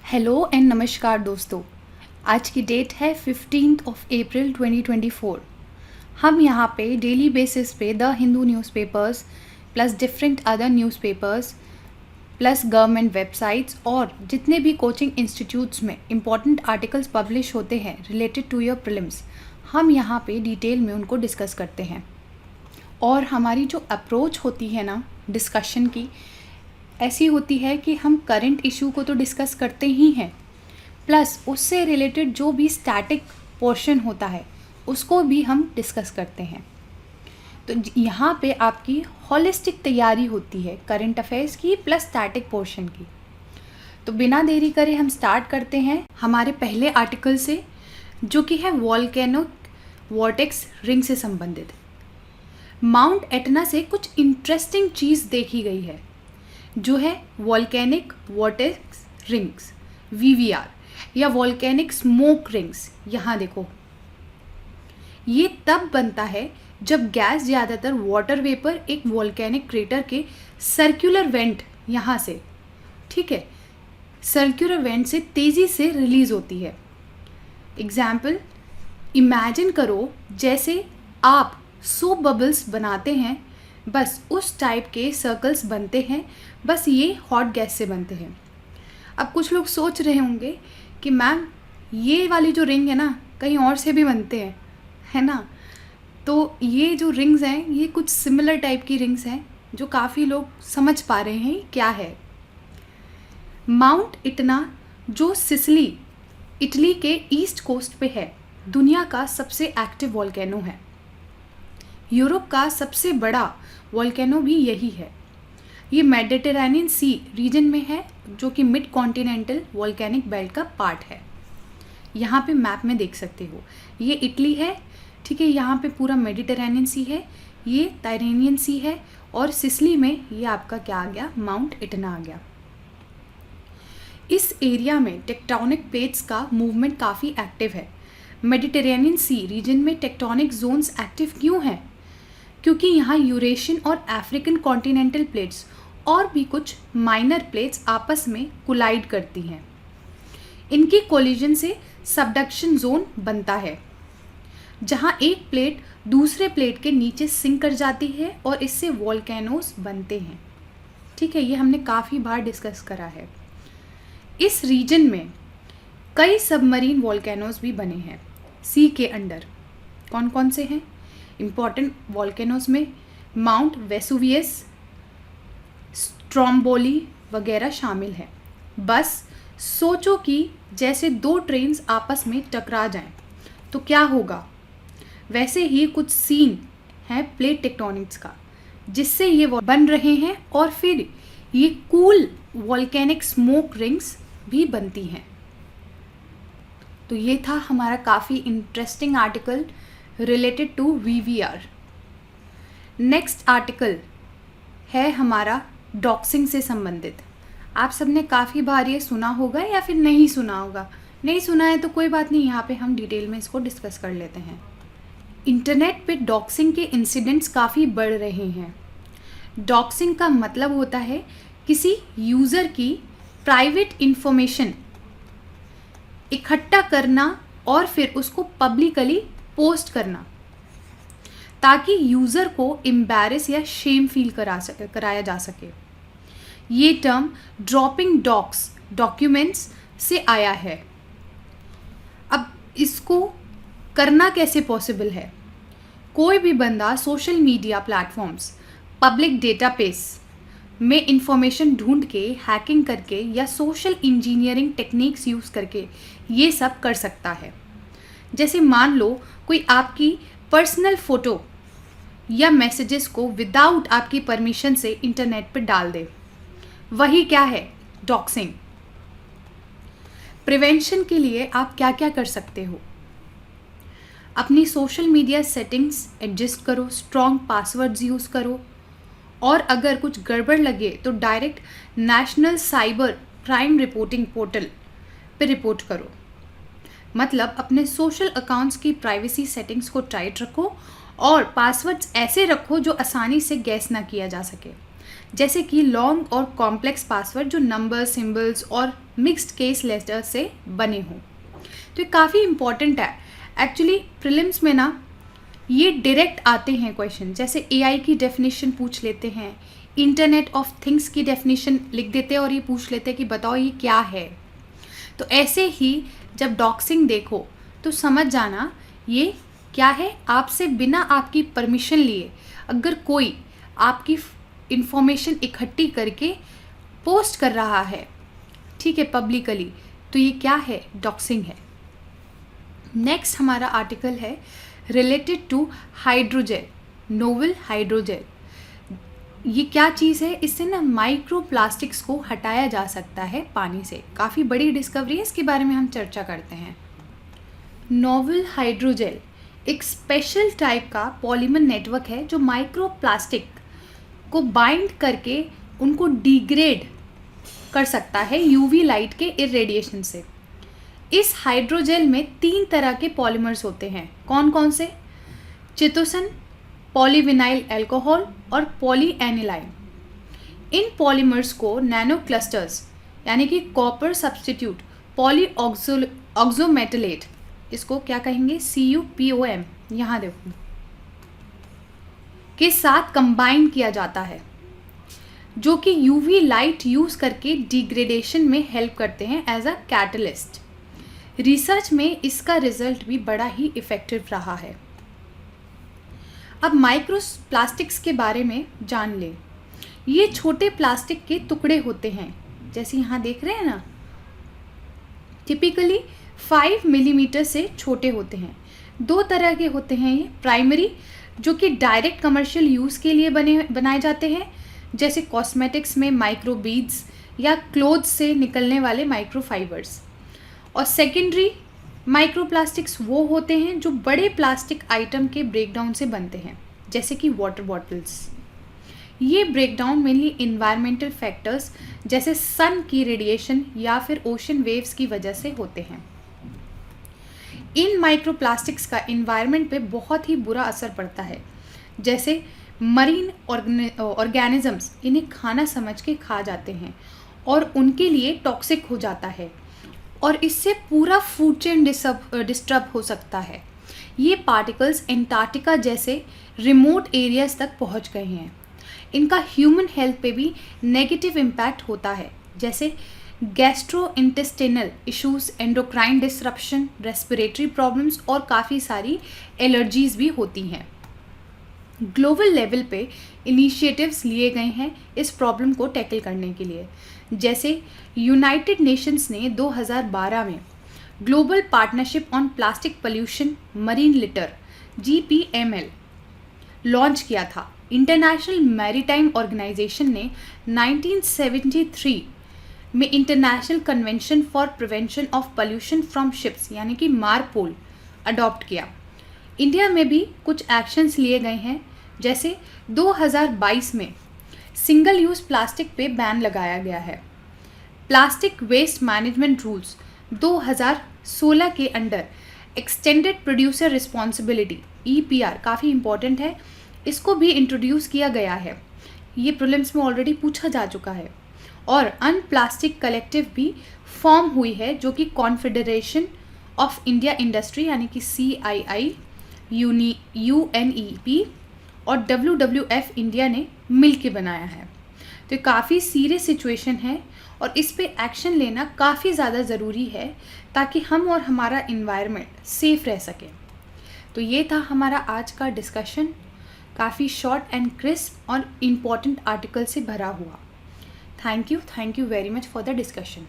Hello and नमस्कार दोस्तों। आज की डेट है 15 अप्रैल 2024। हम यहाँ पे डेली बेसिस पे the Hindu newspapers plus different other newspapers plus government websites और जितने भी कोचिंग इंस्टीट्यूट्स में इम्पॉर्टेंट आर्टिकल्स पब्लिश होते हैं रिलेटेड टू योर प्रीलिम्स, हम यहाँ पे डिटेल में उनको डिस्कस करते हैं। और हमारी जो अप्रोच होती है ना डिस्कशन की, ऐसी होती है कि हम करंट इशू को तो डिस्कस करते ही हैं, प्लस उससे रिलेटेड जो भी स्टैटिक पोर्शन होता है उसको भी हम डिस्कस करते हैं। तो यहाँ पे आपकी होलिस्टिक तैयारी होती है करंट अफेयर्स की प्लस स्टैटिक पोर्शन की। तो बिना देरी करे हम स्टार्ट करते हैं हमारे पहले आर्टिकल से, जो कि है वोल्केनो वॉर्टेक्स रिंग से संबंधित। माउंट एटना से कुछ इंटरेस्टिंग चीज़ देखी गई है, जो है वोल्केनिक वॉर्टेक्स रिंग्स VVR या वोल्केनिक स्मोक रिंग्स। यहाँ देखो, ये तब बनता है जब गैस ज़्यादातर वाटर वेपर एक वोल्केनिक क्रेटर के सर्कुलर वेंट यहाँ से, ठीक है, सर्कुलर वेंट से तेज़ी से रिलीज़ होती है। एग्जाम्पल, इमेजिन करो जैसे आप सोप बबल्स बनाते हैं, बस उस टाइप के सर्कल्स बनते हैं, बस ये हॉट गैस से बनते हैं। अब कुछ लोग सोच रहे होंगे कि मैम ये वाली जो रिंग है ना कहीं और से भी बनते हैं, है ना। तो ये जो रिंग्स हैं ये कुछ सिमिलर टाइप की रिंग्स हैं जो काफ़ी लोग समझ पा रहे हैं क्या है। माउंट इटना जो सिसिली इटली के ईस्ट कोस्ट पे है, दुनिया का सबसे एक्टिव वोल्केनो है। यूरोप का सबसे बड़ा वोल्केनो भी यही है। ये मेडिटेरेनियन सी रीजन में है, जो कि मिड कॉन्टिनेंटल वोल्केनिक बेल्ट का पार्ट है। यहाँ पे मैप में देख सकते हो, ये इटली है, ठीक है, यहाँ पे पूरा मेडिटेरेनियन सी है, ये टाइरेनियन सी है, और सिसिली में ये आपका क्या आ गया, माउंट इटना आ गया। इस एरिया में टेक्टोनिक प्लेट्स का मूवमेंट काफ़ी एक्टिव है। मेडिटेरेनियन सी रीजन में टेक्टोनिक जोन्स एक्टिव क्यों हैं? क्योंकि यहाँ यूरेशियन और अफ्रीकन कॉन्टिनेंटल प्लेट्स और भी कुछ माइनर प्लेट्स आपस में कोलाइड करती हैं। इनकी कोलिजन से सबडक्शन जोन बनता है, जहाँ एक प्लेट दूसरे प्लेट के नीचे सिंक कर जाती है और इससे वोल्केनोस बनते हैं। ठीक है, ये हमने काफ़ी बार डिस्कस करा है। इस रीजन में कई सबमरीन वोल्केनोस भी बने हैं सी के अंडर। कौन कौन से हैं? इम्पॉर्टेंट वोल्केनोस में माउंट वेसुवियस, स्ट्रोम्बोली वगैरह शामिल है। बस सोचो कि जैसे दो ट्रेन्स आपस में टकरा जाएं तो क्या होगा, वैसे ही कुछ सीन है प्लेट टेक्टोनिक्स का, जिससे ये बन रहे हैं और फिर ये कूल वोल्केनिक स्मोक रिंग्स भी बनती हैं। तो ये था हमारा काफ़ी interesting article related to VVR। Next article है हमारा डॉक्सिंग से संबंधित। आप सबने काफ़ी बार ये सुना होगा या फिर नहीं सुना होगा। नहीं सुना है तो कोई बात नहीं, यहाँ पे हम डिटेल में इसको डिस्कस कर लेते हैं। इंटरनेट पे डॉक्सिंग के इंसिडेंट्स काफ़ी बढ़ रहे हैं। डॉक्सिंग का मतलब होता है किसी यूज़र की प्राइवेट इंफॉर्मेशन इकट्ठा करना और फिर उसको पब्लिकली पोस्ट करना, ताकि यूज़र को एम्बैरेस या शेम फील कराया जा सके। ये टर्म ड्रॉपिंग डॉक्स डॉक्यूमेंट्स से आया है। अब इसको करना कैसे पॉसिबल है? कोई भी बंदा social media platforms, public database में इंफॉर्मेशन ढूंढ के, हैकिंग करके या सोशल इंजीनियरिंग टेक्निक्स यूज़ करके ये सब कर सकता है। जैसे मान लो कोई आपकी पर्सनल फ़ोटो या मैसेजेस को विदाउट आपकी परमिशन से इंटरनेट पर डाल दे, वही क्या है, डॉक्सिंग। प्रिवेंशन के लिए आप क्या क्या कर सकते हो? अपनी सोशल मीडिया सेटिंग्स एडजस्ट करो, स्ट्रॉन्ग पासवर्ड्स यूज़ करो, और अगर कुछ गड़बड़ लगे तो direct national cyber crime reporting portal पे रिपोर्ट करो। मतलब अपने सोशल अकाउंट्स की प्राइवेसी सेटिंग्स को टाइट रखो और पासवर्ड्स ऐसे रखो जो आसानी से गैस ना किया जा सके, जैसे कि लॉन्ग और कॉम्प्लेक्स पासवर्ड जो नंबर, सिंबल्स और मिक्स्ड केस लेटर से बने हों। तो ये काफ़ी इम्पॉर्टेंट है। एक्चुअली प्रीलिम्स में ना ये डायरेक्ट आते हैं क्वेश्चन, जैसे एआई की डेफिनेशन पूछ लेते हैं, इंटरनेट ऑफ थिंग्स की डेफिनेशन लिख देते हैं और ये पूछ लेते हैं कि बताओ ये क्या है। तो ऐसे ही जब डॉक्सिंग देखो तो समझ जाना ये क्या है। आपसे बिना आपकी परमिशन लिए अगर कोई आपकी इंफॉर्मेशन इकट्ठी करके पोस्ट कर रहा है, ठीक है, पब्लिकली, तो ये क्या है? डॉक्सिंग है। नेक्स्ट हमारा आर्टिकल है related to hydrogel, novel hydrogel. ये क्या चीज़ है? इससे ना माइक्रो प्लास्टिक्स को हटाया जा सकता है पानी से। काफ़ी बड़ी डिस्कवरी है, इसके बारे में हम चर्चा करते हैं। नोवेल हाइड्रोजेल एक स्पेशल टाइप का पॉलीमर नेटवर्क है जो माइक्रो प्लास्टिक को बाइंड करके उनको डिग्रेड कर सकता है यूवी लाइट के इरेडिएशन से। इस हाइड्रोजेल में 3 तरह के पॉलीमर्स होते हैं। कौन कौन से? चितोसन, पॉलीविनाइल अल्कोहल और पॉलीएनिलाइन। इन पॉलीमर्स को नैनो क्लस्टर्स यानी कि कॉपर सब्स्टिट्यूट पॉलीऑक्सोमेटलेट, इसको क्या कहेंगे? CuPOM, यहाँ देखो, के साथ कंबाइन किया जाता है, जो कि यूवी लाइट यूज़ करके डिग्रेडेशन में हेल्प करते हैं एज अ कैटलिस्ट। रिसर्च में इसका रिजल्ट भी बड़ा ही इफ़ेक्टिव रहा है। अब माइक्रो प्लास्टिक्स के बारे में जान लें। ये छोटे प्लास्टिक के टुकड़े होते हैं, जैसे यहाँ देख रहे हैं ना, टिपिकली 5 मिलीमीटर से छोटे होते हैं। 2 तरह के होते हैं ये। प्राइमरी, जो कि डायरेक्ट कमर्शियल यूज़ के लिए बनाए जाते हैं, जैसे कॉस्मेटिक्स में माइक्रो बीड्स या क्लोथ्स से निकलने वाले माइक्रो फाइबर्स। और सेकेंडरी माइक्रोप्लास्टिक्स वो होते हैं जो बड़े प्लास्टिक आइटम के ब्रेकडाउन से बनते हैं, जैसे कि वाटर बॉटल्स। ये ब्रेकडाउन मेनली इन्वायरमेंटल फैक्टर्स जैसे सन की रेडिएशन या फिर ओशन वेव्स की वजह से होते हैं। इन माइक्रोप्लास्टिक्स का इन्वायरमेंट पे बहुत ही बुरा असर पड़ता है, जैसे मरीन ऑर्गेनिजम्स इन्हें खाना समझ के खा जाते हैं और उनके लिए टॉक्सिक हो जाता है और इससे पूरा फूड चेन डिस्टर्ब हो सकता है। ये पार्टिकल्स एंटार्क्टिका जैसे रिमोट एरियाज तक पहुंच गए हैं। इनका ह्यूमन हेल्थ पे भी नेगेटिव इम्पैक्ट होता है, जैसे gastrointestinal issues, endocrine disruption, respiratory problems और काफ़ी सारी एलर्जीज भी होती हैं। ग्लोबल लेवल पे इनिशिएटिव्स लिए गए हैं इस प्रॉब्लम को टैकल करने के लिए, जैसे यूनाइटेड नेशंस ने 2012 में global partnership on plastic pollution marine litre GPML launch किया था। इंटरनेशनल मैरीटाइम ऑर्गेनाइजेशन ने 1973 में international convention for prevention of pollution from ships यानी कि मारपोल अडॉप्ट किया। इंडिया में भी कुछ एक्शंस लिए गए हैं, जैसे 2022 में सिंगल यूज़ प्लास्टिक पे बैन लगाया गया है। प्लास्टिक वेस्ट मैनेजमेंट रूल्स 2016 के under extended producer responsibility EPR काफ़ी इम्पॉर्टेंट है, इसको भी इंट्रोड्यूस किया गया है। ये प्रीलिम्स में ऑलरेडी पूछा जा चुका है। और अनप्लास्टिक कलेक्टिव भी फॉर्म हुई है, जो कि कॉन्फेडरेशन ऑफ इंडिया इंडस्ट्री यानी कि CII, UNEP और WWF इंडिया ने मिल के बनाया है। तो काफ़ी सीरियस सिचुएशन है और इस पे एक्शन लेना काफ़ी ज़्यादा ज़रूरी है ताकि हम और हमारा इन्वायरमेंट सेफ़ रह सके। तो ये था हमारा आज का डिस्कशन, काफ़ी शॉर्ट एंड क्रिस्प और इम्पॉर्टेंट आर्टिकल से भरा हुआ। Thank you very much for the discussion.